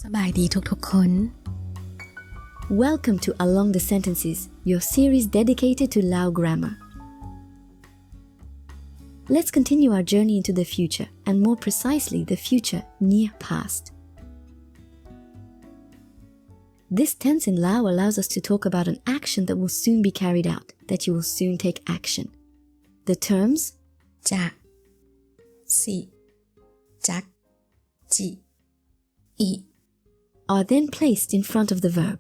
สบายดีทุกๆคน Welcome to Along the Sentences, your series dedicated to Lao Grammar. Let's continue our journey into the future, and more precisely the future near past. This tense in Lao allows us to talk about an action that will soon be carried out, that you will soon take action. The terms จะสิจักจิอิ are then placed in front of the verb.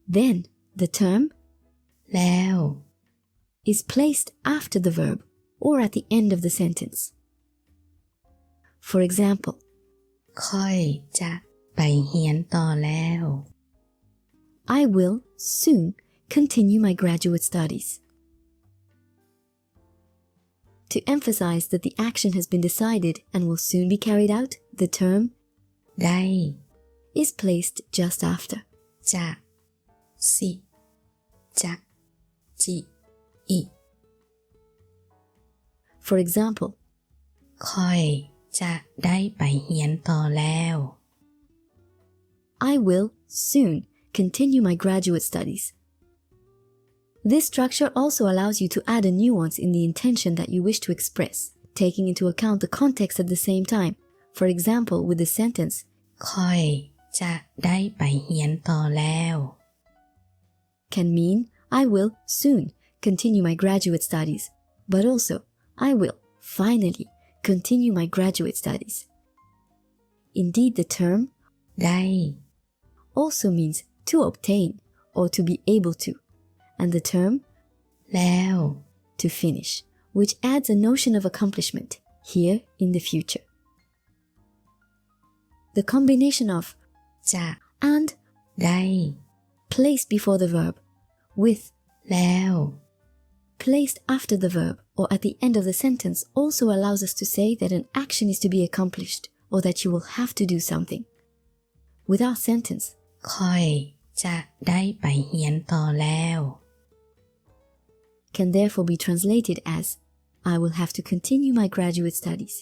Then, the term แล้ว is placed after the verb or at the end of the sentence. For example, ค่อยจะไปเรียนต่อแล้ว I will soon continue my graduate studies. To emphasize that the action has been decided and will soon be carried out, the term ได้ is placed just after. จะสิจักจิอิ For example, ค่อยจะได้ไปเรียนต่อแล้ว I will soon continue my graduate studies. This structure also allows you to add a nuance in the intention that you wish to express, taking into account the context at the same time. For example, with the sentence ค่อยจะได้ไปเรียนต่อแล้ว can mean I will soon continue my graduate studies, but also I will finally continue my graduate studies. Indeed, the term ได้ also means to obtain or to be able to, and the term แล้ว to finish, which adds a notion of accomplishment here in the future. The combination of จะ and ได้ placed before the verb with แล้ว placed after the verb or at the end of the sentence also allows us to say that an action is to be accomplished or that you will have to do something. With our sentence ค่อยจะได้ไปเรียนต่อแล้ว can therefore be translated as I will have to continue my graduate studies.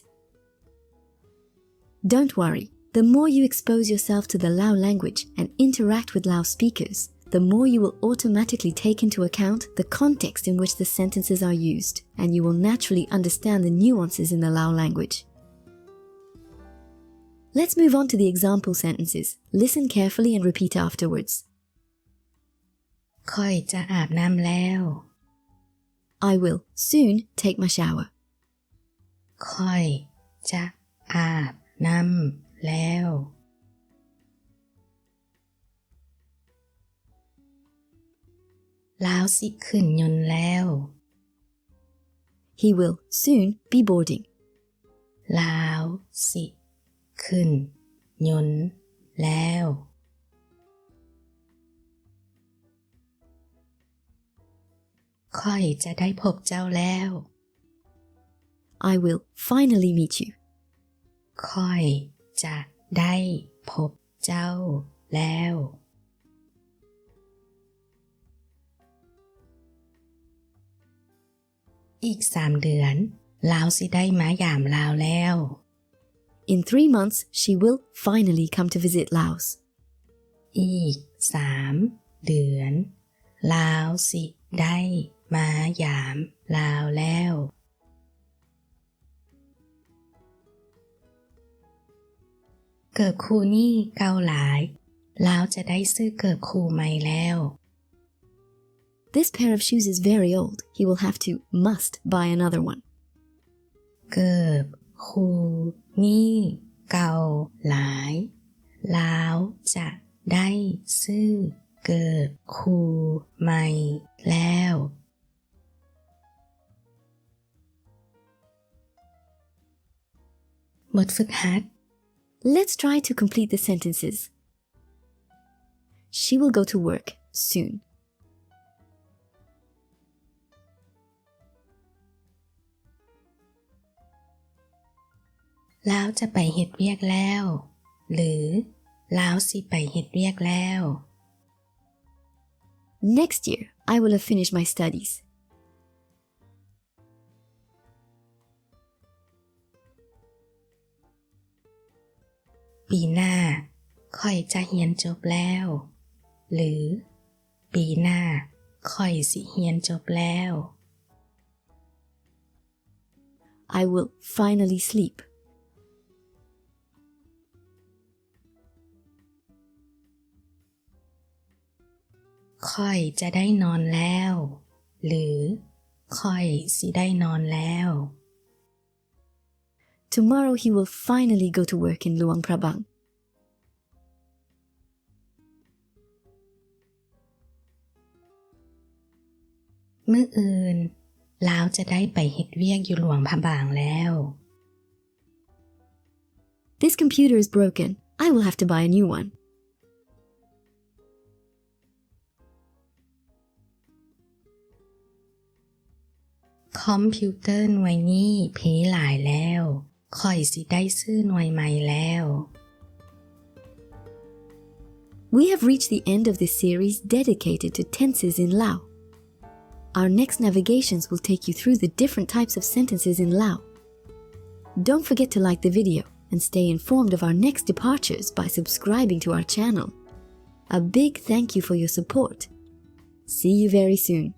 Don't worry, the more you expose yourself to the Lao language and interact with Lao speakers, the more you will automatically take into account the context in which the sentences are used, and you will naturally understand the nuances in the Lao language. Let's move on to the example sentences. Listen carefully and repeat afterwards. ค่อยจะอาบน้ำแล้ว I will soon take my shower. ค่อยจะอาบน้ำแล้วลาวสิขึ้นยนต์แล้ว He will soon be boarding. ลาวสิขึ้นยนต์แล้วค่อยจะได้พบเจ้าแล้ว I will finally meet you. ค่อยจะได้พบเจ้าแล้วอีก3 เดือนลาวสิได้มายามลาวแล้ว In 3 months, she will finally come to visit Laos. อีก3 เดือนลาวสิได้มายามลาวแล้วเกิบคู่นี้เก่าหลายลาวจะได้ซื้อเกิบคู่ใหม่แล้ว This pair of shoes is very old. He will have to must buy another one. เกิบคู่นี้เก่าหลายลาวจะได้ซื้อเกิบคู่ใหม่แล้วบทฝึกหัด Let's try to complete the sentences. She will go to work soon. ลาวจะไปเฮ็ดเวียกแล้วหรือลาวสิไปเฮ็ดเวียกแล้ว Next year, I will have finished my studies. ป ปีหน้าค่อยจะเรียนจบแล้ว หรือปีหน้าค่อยสิเรียนจบแล้ว I will finally sleep. ค่อยจะได้นอนแล้ว หรือค่อยสิได้นอนแล้ว Tomorrow he will finally go to work in Luang Prabang. มื้ออื่นลาวจะได้ไปเฮ็ดเวียกอยู่หลวงพระบางแล้ว This computer is broken. I will have to buy a new one. คอมพิวเตอร์หน่วยนี้เพหลายแล้วค่อยสิได้ซื้อหน่วยใหม่แล้ว We have reached the end of this series dedicated to tenses in Lao. Our next navigations will take you through the different types of sentences in Lao. Don't forget to like the video and stay informed of our next departures by subscribing to our channel. A big thank you for your support. See you very soon.